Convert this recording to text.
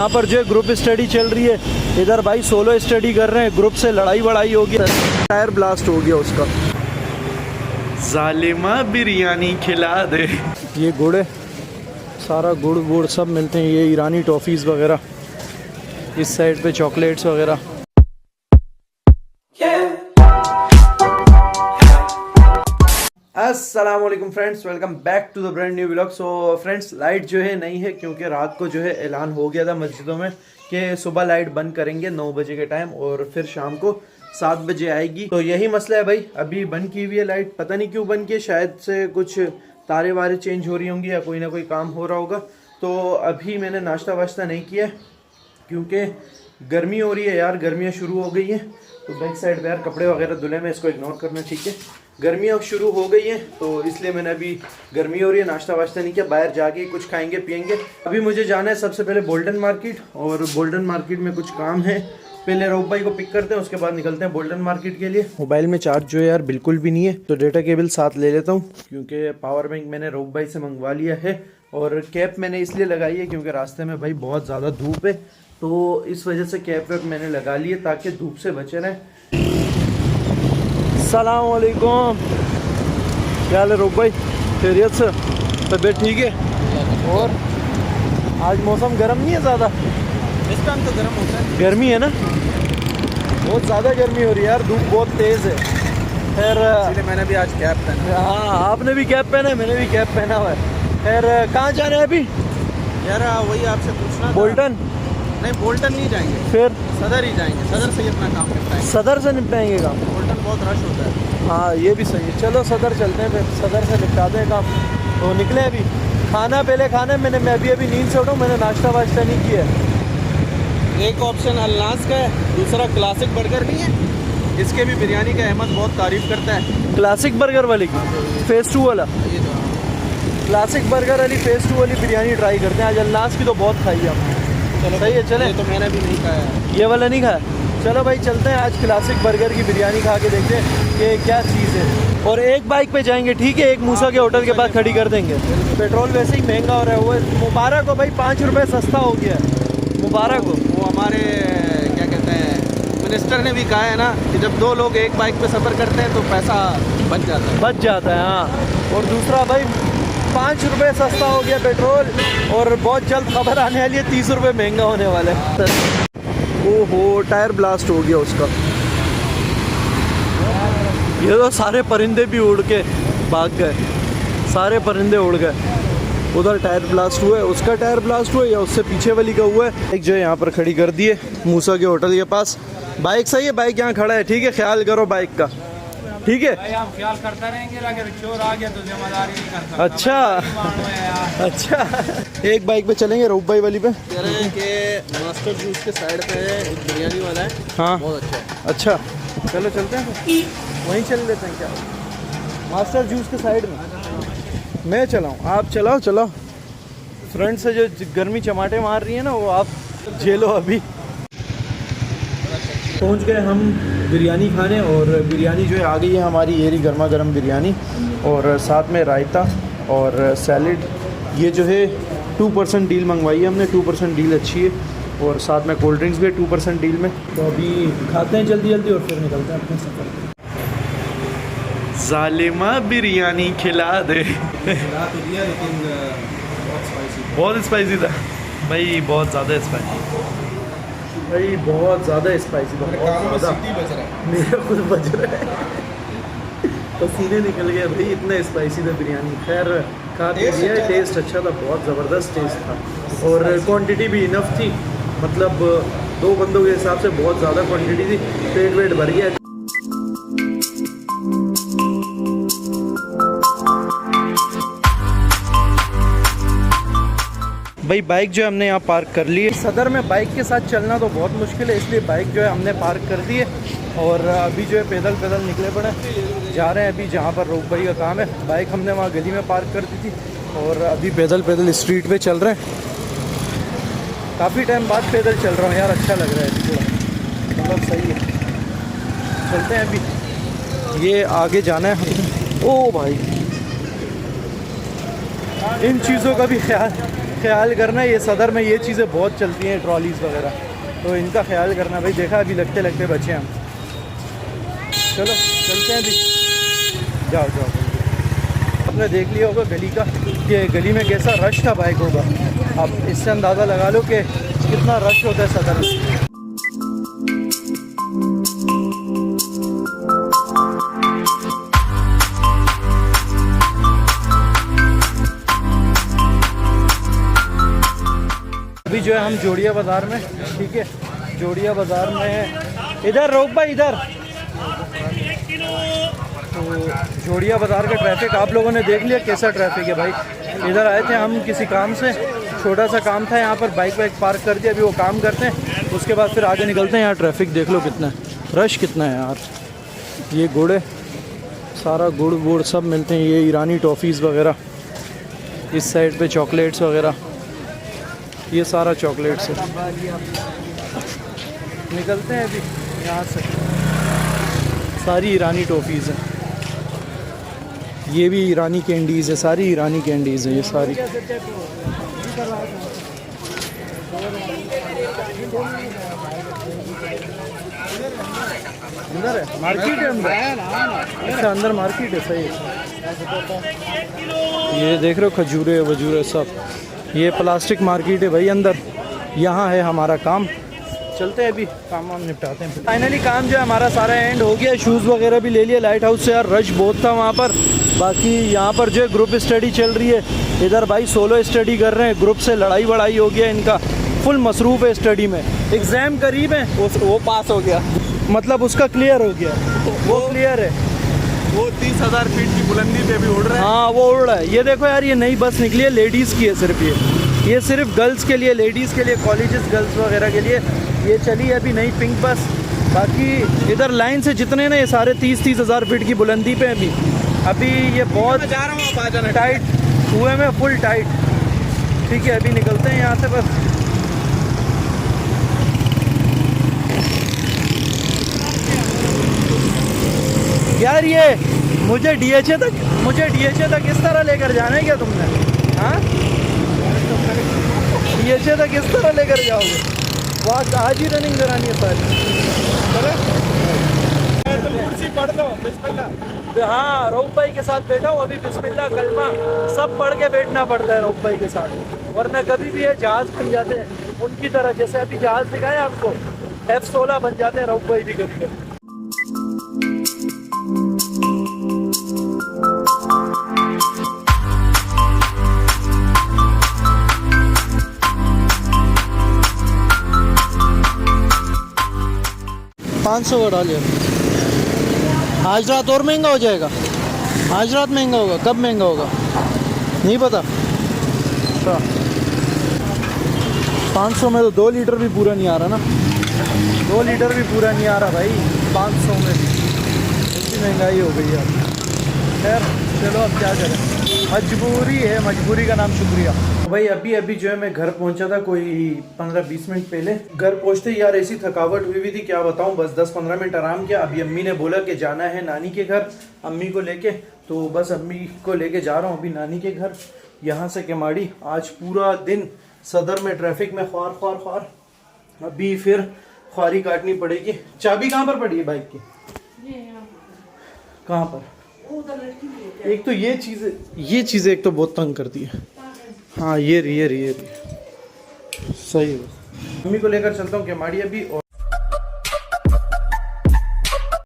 यहाँ पर जो है ग्रुप स्टडी चल रही है, इधर भाई सोलो स्टडी कर रहे हैं, ग्रुप से लड़ाई वड़ाई हो गई, टायर ब्लास्ट हो गया उसका। जालिमा बिरयानी खिला दे। ये गुड़ है, सारा गुड़ गुड़ सब मिलते हैं, ये ईरानी टॉफ़ीज़ वगैरह, इस साइड पे चॉकलेट्स वगैरह। अस्सलाम वालेकुम friends, welcome back to the brand new vlog. So friends, light जो है नहीं है क्योंकि रात को जो है ऐलान हो गया था मस्जिदों में कि सुबह लाइट बंद करेंगे 9 बजे के टाइम और फिर शाम को 7 बजे आएगी। तो यही मसला है भाई, अभी बंद की हुई है लाइट, पता नहीं क्यों बंद की है, शायद से कुछ तारे वारे चेंज हो रही होंगी या कोई ना कोई काम हो रहा होगा। तो अभी मैंने नाश्ता वाश्ता नहीं किया क्योंकि गर्मी हो रही है यार, गर्मियाँ शुरू हो गई हैं। तो बैक साइड पे यार कपड़े वगैरह धुले में, इसको इग्नोर करना, ठीक है। गर्मियाँ शुरू हो गई हैं तो इसलिए मैंने अभी, गर्मी हो रही है, नाश्ता वाश्ता नहीं किया, बाहर जाके कुछ खाएंगे पियेंगे। अभी मुझे जाना है सबसे पहले बोल्टन मार्केट, और बोल्टन मार्केट में कुछ काम है। पहले रोब भाई को पिक करते हैं, उसके बाद निकलते हैं बोल्टन मार्केट के लिए। मोबाइल में चार्ज जो है यार बिल्कुल भी नहीं है, तो डेटा केबल साथ ले लेता हूँ क्योंकि पावर बैंक मैंने रोब भाई से मंगवा लिया है। और कैप मैंने इसलिए लगाई है क्योंकि रास्ते में भाई बहुत ज़्यादा धूप है, तो इस वजह से कैप वैप मैंने लगा ली है ताकि धूप से बचे रहें। अस्सलाम वालेकुम, क्या हाल है रोब भाई, खैरियत से, तबीयत ठीक है? और आज मौसम गर्म नहीं है ज़्यादा? इस टाइम तो गर्म होता है, गर्मी है ना, बहुत ज़्यादा गर्मी हो रही है यार, धूप बहुत तेज़ है। खैर इसलिए मैंने भी आज कैप पहना। हाँ, आपने भी कैप पहना है, मैंने भी कैप पहना हुआ है। खैर कहाँ जाना है अभी? यार वही आपसे पूछना, बोल्टन? नहीं बोल्टन नहीं जाएंगे, फिर सदर ही जाएंगे, सदर से ही अपना काम निपटाएंगे। सदर से निपटाएंगे काम? बोल्टन बहुत रश होता है। हाँ ये भी सही है, चलो सदर चलते हैं, फिर सदर से निपटाते हैं काम। तो निकले अभी, खाना पहले खाना है। मैं अभी नींद से उठा हूँ, मैंने नाश्ता वाश्ता नहीं किया है। एक ऑप्शन अल्लास का है, दूसरा क्लासिक बर्गर नहीं है, इसके भी बिरयानी का अहमद बहुत तारीफ करता है। क्लासिक बर्गर वाले की, फेस 2 वाला, ये तो क्लासिक बर्गर वाली फेस 2 वाली बिरयानी ट्राई करते हैं आज। अल्लास की तो बहुत खाई है हमने। चलो सही है, चले। ये तो मैंने भी नहीं खाया है, ये वाला नहीं खाया, चलो भाई चलते हैं आज क्लासिक बर्गर की बिरयानी खा के देखते हैं कि क्या चीज़ है। और एक बाइक पे जाएंगे, ठीक है, एक मूसा के होटल के पास खड़ी कर देंगे। पेट्रोल वैसे ही महंगा हो रहा है, वो मुबारक हो भाई, 5 रुपये सस्ता हो गया है, मुबारक हो। वो हमारे क्या कहते हैं मिनिस्टर ने भी कहा है ना कि जब 2 लोग एक बाइक पे सफ़र करते हैं तो पैसा बच जाता है। हाँ, और दूसरा भाई 5 रुपये सस्ता हो गया पेट्रोल, और बहुत जल्द खबर आने वाली है 30 रुपये महंगा होने वाला है। ओहो, टायर ब्लास्ट हो गया उसका। ये तो सारे परिंदे भी उड़ के भाग गए, सारे परिंदे उड़ गए। उधर टायर ब्लास्ट हुआ है, उसका टायर ब्लास्ट हुआ है या उससे पीछे वाली का हुआ है। एक जो है यहाँ पर खड़ी कर दी है मूसा के होटल के पास। बाइक सही है, बाइक यहाँ खड़ा है, ठीक है, ख्याल करो बाइक का, ठीक है भाई, हम ख्याल करते रहेंगे, अगर चोर आ गया तो जिम्मेदारी नहीं कर सकता। अच्छा अच्छा, एक बाइक पे चलेंगे, रोब भाई वाली पे। कह रहे हैं कि मास्टर जूस के साइड पे एक बिरयानी वाला है, हाँ बहुत अच्छा है। अच्छा, चलो चलते हैं, वहीं चल लेते हैं क्या, मास्टर जूस के साइड में। मैं चलाऊँ, आप चलाओ। फ्रंट से जो गर्मी चमाटे मार रही है ना, वो आप झेलो। अभी पहुंच गए हम बिरयानी खाने, और बिरयानी जो है आ गई है हमारी, ये रही गर्मा गर्म बिरयानी, और साथ में रायता और सैलेड। ये जो है 2% डील मंगवाई है हमने, 2% डील अच्छी है, और साथ में कोल्ड ड्रिंक्स भी है 2% डील में। तो अभी खाते हैं जल्दी जल्दी और फिर निकलते हैं अपने सफ़र। जालिमा बिरयानी खिला दे। तो दिया, लेकिन बहुत स्पाइसी था भाई, बहुत ज़्यादा स्पाइसी भाई, बहुत ज़्यादा स्पाइसी था, बहुत ज़्यादा। मेरा खुद बज रहा है, पसीने निकल गए भाई, इतना स्पाइसी था बिरयानी। खैर खा के दिया, टेस्ट अच्छा था, बहुत ज़बरदस्त टेस्ट था, और क्वांटिटी भी इनफ थी, मतलब 2 बंदों के हिसाब से बहुत ज़्यादा क्वांटिटी थी, पेट वेट भर गया। भाई बाइक जो है हमने यहाँ पार्क कर ली है। सदर में बाइक के साथ चलना तो बहुत मुश्किल है, इसलिए बाइक जो है हमने पार्क कर दी है, और अभी जो है पैदल पैदल निकले पड़े जा रहे हैं अभी जहाँ पर रोब भाई का काम है। बाइक हमने वहाँ गली में पार्क कर दी थी, और अभी पैदल पैदल स्ट्रीट पे चल रहे हैं। काफ़ी टाइम बाद पैदल चल रहा हूँ यार, अच्छा लग रहा है थोड़ा, मतलब सही है। चलते हैं अभी, ये आगे जाना है। ओ भाई, इन चीज़ों का भी ख्याल ख्याल करना, ये सदर में ये चीज़ें बहुत चलती हैं, ट्रॉलीज़ वगैरह, तो इनका ख्याल करना भाई। देखा अभी लगते लगते बचे हम। चलो चलते हैं अभी। जाओ जाओ। आपने देख लिया होगा गली का कि गली में कैसा रश था बाइकों का। अब इससे अंदाज़ा लगा लो कि कितना रश होता है सदर में। अभी जो है हम जोड़िया बाज़ार में, ठीक है, जोड़िया बाज़ार में इधर रोक भाई इधर। तो जोड़िया बाज़ार का ट्रैफिक आप लोगों ने देख लिया कैसा ट्रैफिक है भाई। इधर आए थे हम किसी काम से, छोटा सा काम था यहाँ पर, बाइक वाइक पार्क कर दिया, अभी वो काम करते हैं, उसके बाद फिर आगे निकलते हैं। यहाँ ट्रैफिक देख लो कितना है, रश कितना है यार। ये गुड़ है, सारा गुड़ वुड़ सब मिलते हैं, ये ईरानी टॉफ़ीज़ वगैरह, इस साइड पे चॉकलेट्स वगैरह, ये सारा चॉकलेट्स है। निकलते हैं अभी यहाँ से, सारी ईरानी टॉफ़ीज़ हैं, ये भी ईरानी कैंडीज़ है, सारी ईरानी कैंडीज़ है ये सारी। अंदर है मार्केट है, अंदर अच्छा अंदर मार्केट है, सही है। ये देख रहे हो खजूरे वजूरे सब, ये प्लास्टिक मार्केट है भाई अंदर। यहाँ है हमारा काम, चलते हैं अभी काम वाम निपटाते हैं। फाइनली काम जो है हमारा सारा एंड हो गया, शूज़ वगैरह भी ले लिए लाइट हाउस से। यार रश बहुत था वहाँ पर। बाकी यहाँ पर जो है ग्रुप स्टडी चल रही है, इधर भाई सोलो स्टडी कर रहे हैं, ग्रुप से लड़ाई वड़ाई हो गया इनका, फुल मसरूफ़ है स्टडी में। एग्ज़ाम करीब है, वो पास हो गया, मतलब उसका क्लियर हो गया, वो क्लियर है। वो 30,000 फीट की बुलंदी पे भी उड़ रहा है। हाँ वो उड़ रहा है। ये देखो यार, ये नई बस निकली है, लेडीज़ की है सिर्फ, ये सिर्फ गर्ल्स के लिए, लेडीज़ के लिए, कॉलेजेस गर्ल्स वगैरह के लिए ये चली है अभी नई पिंक बस। बाकी इधर लाइन से जितने ना, ये सारे 30,000 फीट की बुलंदी पे अभी ये बहुत जा रहा हूँ, आ जाना टाइट हुए में, फुल टाइट। ठीक है अभी निकलते हैं यहाँ से बस। यार ये मुझे डीएचए तक इस तरह लेकर जाना है क्या तुमने? हाँ डीएचए तक इस तरह लेकर जाओगे? वहाँ आज ही रनिंग करानी है सारी। कुर्सी पढ़ लो, बिस्मिल्लाह। हाँ रऊफ भाई के साथ बैठा हूँ अभी, बिस्मिल्लाह कलमा सब पढ़ के बैठना पड़ता है रऊफ भाई के साथ, वरना कभी भी ये जहाज बन जाते हैं उनकी तरह। जैसे अभी जहाज दिखाए आपको, F-16 बन जाते हैं रऊफ भाई भी कभी कभी। $500 का डालिए। आज रात और महंगा हो जाएगा? आज रात महंगा होगा? कब महंगा होगा नहीं पता। अच्छा 500 में तो 2 लीटर भी पूरा नहीं आ रहा ना, 2 लीटर भी पूरा नहीं आ रहा भाई 500 में, इतनी महंगाई हो गई है। खैर चलो अब क्या करें, मजबूरी है, मजबूरी का नाम शुक्रिया। भाई अभी जो है मैं घर पहुंचा था कोई 15-20 मिनट पहले। घर पहुंचते यार ऐसी थकावट हुई थी क्या बताऊं, बस 10-15 मिनट आराम किया। अभी अम्मी ने बोला कि जाना है नानी के घर अम्मी को लेके, तो बस अम्मी को लेके जा रहा हूं अभी नानी के घर, यहाँ से केमाड़ी। आज पूरा दिन सदर में ट्रैफिक में ख्वार, अभी फिर ख्वारी काटनी पड़ेगी। चाबी कहाँ पर पड़ी है बाइक की? कहाँ पर? एक तो ये चीज़ें एक तो बहुत तंग करती है। हाँ ये रही सही है। मम्मी को लेकर चलता हूँ केमाड़ी अभी। और